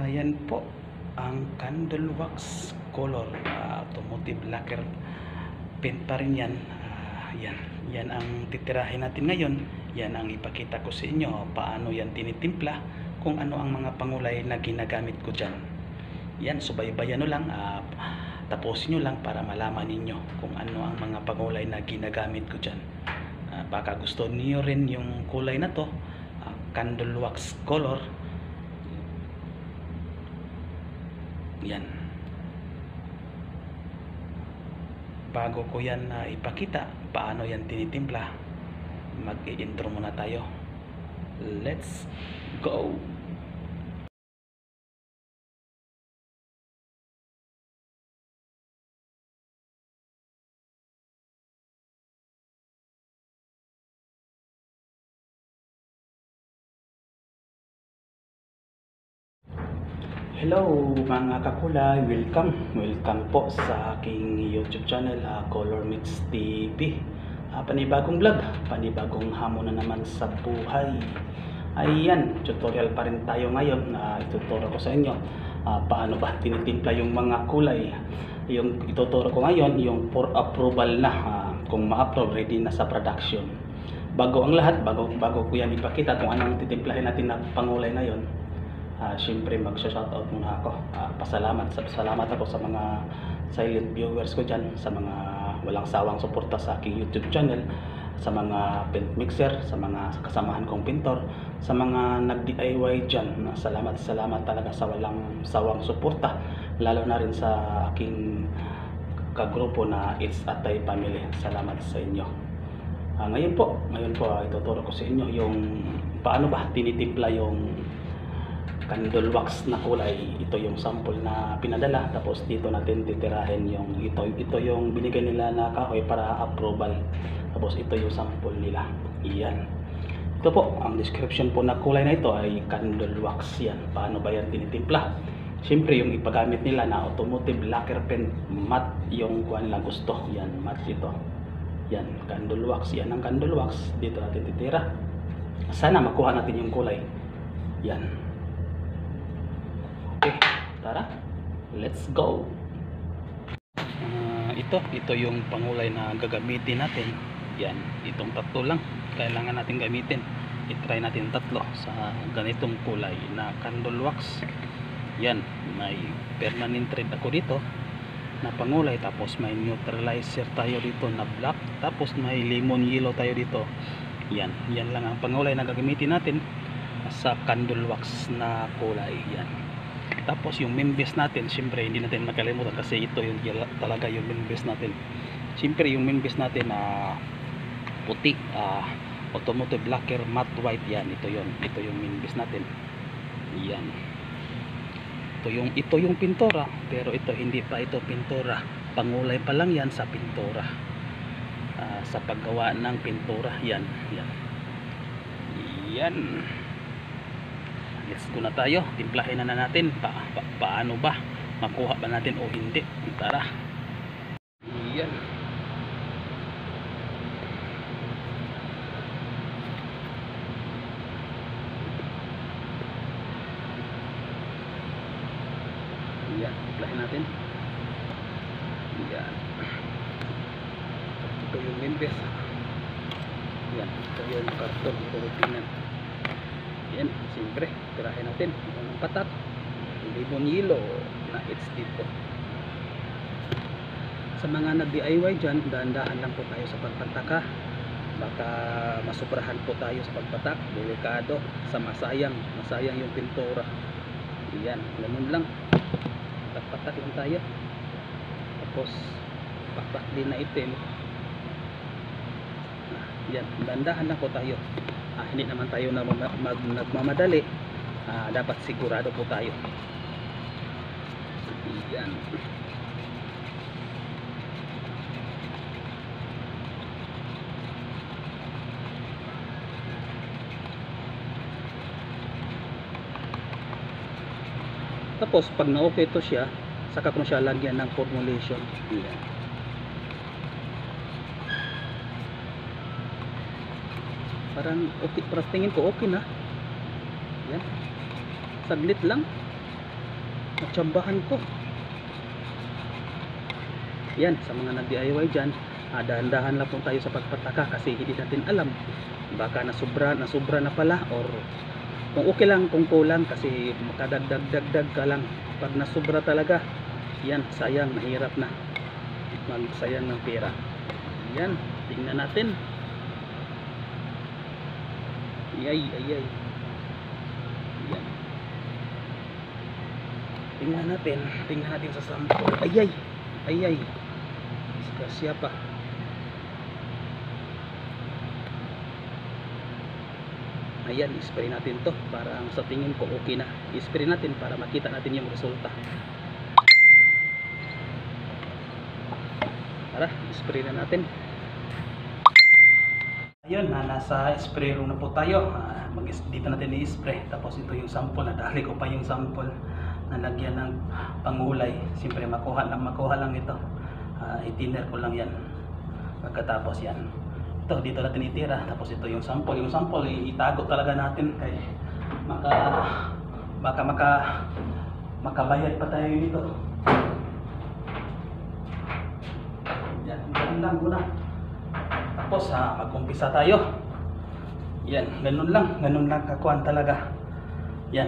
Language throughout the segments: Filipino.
Yan po ang candle wax color, automotive lacquer paint pa rin yan. Yan ang titirahin natin ngayon. Yan ang ipakita ko sa inyo paano yan tinitimpla, kung ano ang mga pangulay na ginagamit ko dyan. Yan, subaybayan nyo lang, tapusin nyo lang para malaman ninyo kung ano ang mga pangulay na ginagamit ko dyan. Baka gusto niyo rin yung kulay na to, candle wax color. Yan, bago ko yan ipakita paano yan tinitimpla, mag-i-intro muna tayo. Let's go. Hello mga kakulay, welcome po sa aking YouTube channel, Color Mix TV. Panibagong vlog, panibagong hamon na naman sa buhay. Ayan, tutorial pa rin tayo ngayon. Ituturo ko sa inyo paano ba tinitimpla yung mga kulay. Yung ituturo ko ngayon, yung for approval na, kung ma-upload, ready na sa production. Bago ang lahat, bago ko yan ipakita kung anong titimplahin natin na pangulay ngayon, siyempre mag-shoutout muna ako. Salamat ako sa mga silent viewers ko dyan, sa mga walang sawang suporta sa aking YouTube channel, sa mga paint mixer, sa mga kasamahan kong pintor, sa mga nag-DIY dyan. Salamat talaga sa walang sawang suporta, lalo na rin sa aking kagrupo na It's Atay Family. Salamat sa inyo. Ngayon po ituturo ko sa inyo yung paano ba tinitimpla yung candle wax na kulay. Ito yung sample na pinadala, tapos dito natin titirahin yung ito yung binigay nila na kahoy para approval, tapos ito yung sample nila. Iyan, ito po ang description po na kulay na ito ay candle wax. Yan, paano ba yan tinitimpla? Siyempre yung ipagamit nila na automotive lacquer paint, matte yung kuha nila gusto. Yan, matte ito. Yan, candle wax. Yan ang candle wax. Dito natin titira, sana makuha natin yung kulay. Yan. Okay, tara, let's go. Ito yung pangulay na gagamitin natin. Yan, itong tatlo lang kailangan natin gamitin. I-try natin tatlo sa ganitong kulay na candle wax. Yan, may permanent thread ako dito na pangulay, tapos may neutralizer tayo dito na black, tapos may lemon yellow tayo dito. Yan lang ang pangulay na gagamitin natin sa candle wax na kulay. Yan. Tapos yung members natin, siyempre hindi natin makalimutan, kasi ito yung talaga yung members natin. Siyempre yung members natin na puti, automotive lacquer matte white. Yan, ito yung members natin. Yan, ito yung pintura, pero ito hindi pa ito pintura, pangulay pa lang yan sa pintura, sa paggawa ng pintura. Yan. Let's go na tayo, timplahin na natin paano ba, makuha ba natin o hindi. Tara. Yan, timplahin natin. Yan, ito yung members. Yan, ito yung karton, ito yung pinan. Yan, siyempre tirahin natin ang patak, lemon yellow na it's dito. Sa mga nag-DIY dyan, dahan-dahan lang po tayo sa pagpataka, baka masubrahan po tayo sa pagpatak. Delikado, sa masayang yung pintura. Yan, ganun lang, patak lang tayo, tapos patak din na itim. Yan, dahan-dahan lang po tayo. Hindi naman tayo na nagmamadali, dapat sigurado po tayo. Yan. Tapos pag na-okay to siya, saka ko siya lagyan ng formulation. Yan. Parang okay, para tingin ko okay na. Yan, saglit lang. natsambahan ko. Yan, sa mga nag-DIY dyan, dahan-dahan lang po tayo sa pagpataka kasi hindi natin alam, baka nasobra na pala, or kung okay lang, kung kulang, kasi makadagdag ka lang. Pag nasobra talaga, yan, sayang, mahirap na magsayang ng pera. Yan, tingnan natin. Ayay. Yan, tingnan natin sa sample. Ayay, kasya pa. Ayan, i-spray natin to para sa tingin ko okay na. I-spray natin para makita natin yung resulta. Tara, i-spray na natin. Ayun, nasa spray room na po tayo. Dito natin i-spray. Tapos ito yung sample. Nadali ko pa yung sample. Nalagyan ng pangulay. Siyempre makuha lang ito. Itiner ko lang yan. Pagkatapos yan, ito dito natin itira. Tapos ito yung sample. Yung sample itago talaga natin kay makabayad pa tayo dito. Yan lang muna. Tapos mag-umpisa tayo. Yan, ganun lang kakuan talaga. Yan.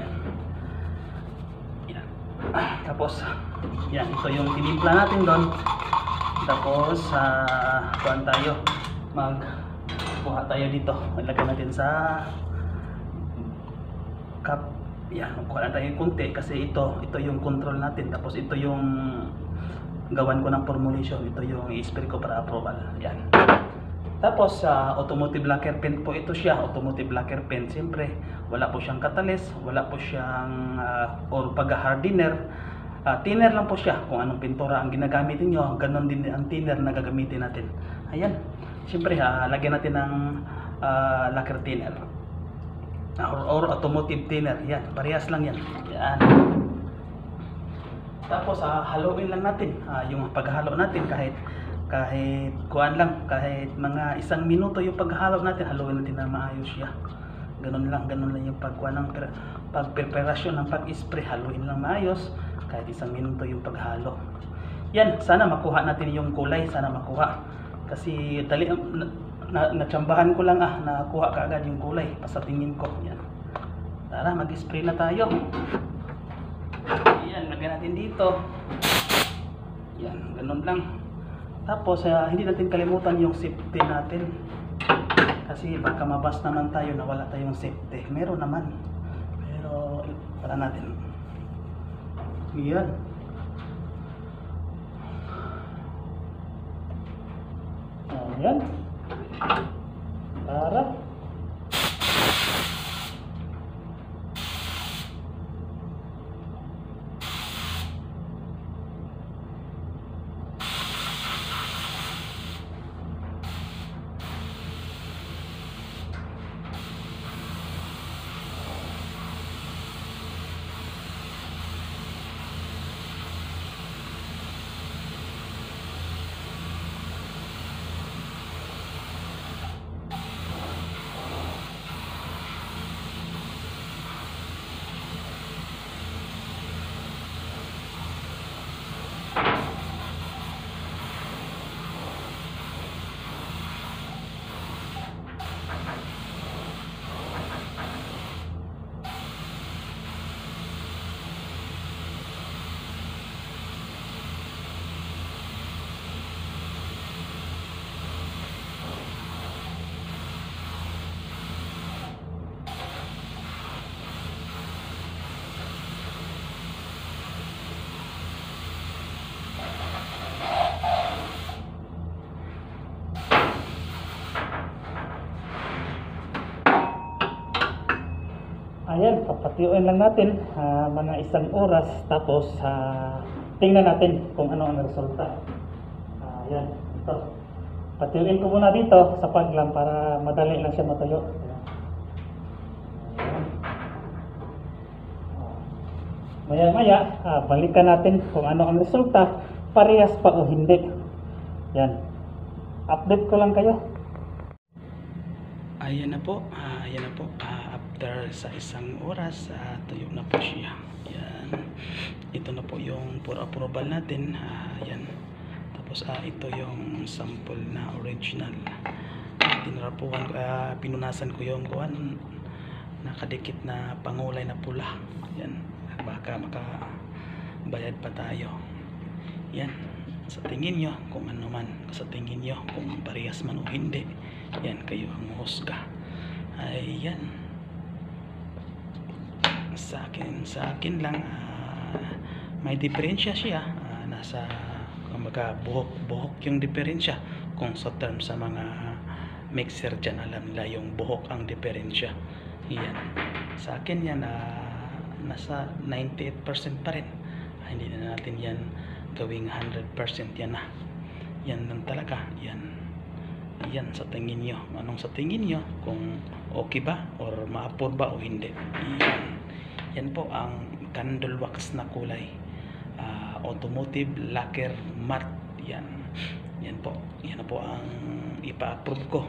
Tapos yan, ito yung tinimpla natin doon. Tapos kuan tayo, magkuha tayo dito. Ilagay natin sa cup. Yan, magkuha tayo ng konti kasi ito yung control natin. Tapos ito yung gawan ko ng formulation. Ito yung i-spray ko para approval. Yan. Tapos automotive lacquer paint po ito siya. Automotive lacquer paint, siyempre wala po siyang catalyst, wala po siyang or pag-hardener. Thinner lang po siya. Kung anong pintura ang ginagamit niyo, ganun din ang thinner na gagamitin natin. Ayan, siyempre lagyan natin ng lacquer thinner or automotive thinner. Yan, parehas lang yan. Yan. Tapos haluin lang natin. Yung paghalo natin kahit kuan lang, kahit mga 1 minuto yung paghalo natin, haluin natin na maayos siya. Ganun lang yung pagkuan ng pagpreparasyon ng pag-spray, haluin lang maayos kahit 1 minuto yung paghalo. Yan, sana makuha natin yung kulay, sana makuha. Kasi dali natsambahan ko lang nakuha kaagad yung kulay sa tingin ko. Yan. Tara, mag-spray na tayo. Yan, lagyan natin dito. Yan, ganun lang. Tapos hindi natin kalimutan yung safety natin. Kasi baka mabas naman tayo na wala tayong safety. Meron naman. Pero para natin. Yan. Ayan. Para. Ayan, papatiyuin lang natin mga 1 oras. Tapos tingnan natin kung ano ang resulta. Ayan, ito. Patiyuin ko muna dito sa paglam para madali lang siya matuyo. Maya-maya, balikan natin kung ano ang resulta. Parehas pa o hindi. Yan. Update ko lang kayo. Ayan na po. After sa 1 oras, tuyo na po siya. Yan. Ito yung for approval natin. Yan. Tapos ito yung sample na original. Tinrapuhan ko, pinunasan ko yung kuan nakadikit na pangulay na pula. Yan. Baka makabayad pa tayo. Yan. Sa tingin nyo kung ano man, sa tingin nyo kung parehas man o hindi, yan, kayo ang husga. Ayan. Sa akin lang, may diferensya siya. Nasa kumbaga buhok yung diferensya. Kung sa term sa mga mixer dyan, alam nila yung buhok ang diferensya. Yan. Sa akin yan, nasa 98% pa rin. Hindi na natin yan gawing 100% yan na. Yan lang talaga. Yan sa tingin nyo. Anong sa tingin nyo? Kung okay ba? Or ma-approve ba o hindi? Yan po ang candle wax na kulay. Automotive lacquer matte. Yan po. Yan po ang ipa-approve ko.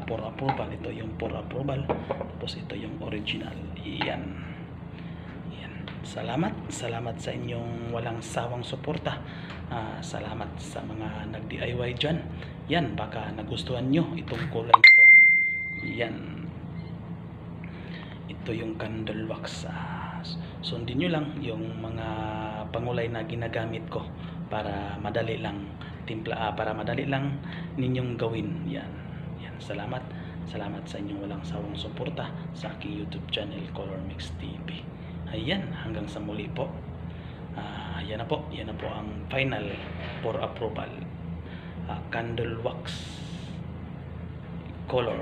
For approval. Ito yung for approval. Tapos ito yung original. Yan. Salamat sa inyong walang sawang suporta. Salamat sa mga nag-DIY dyan. Yan, baka nagustuhan nyo itong kulay nito. Yan. Ito yung candle wax. Sundin nyo lang yung mga pangulay na ginagamit ko para madali lang timpla, para madali lang ninyong gawin. Yan. Salamat sa inyong walang sawang suporta sa aking YouTube channel Color Mix TV. Ayan, hanggang sa muli po. Yan na po ang final for approval. Candle wax color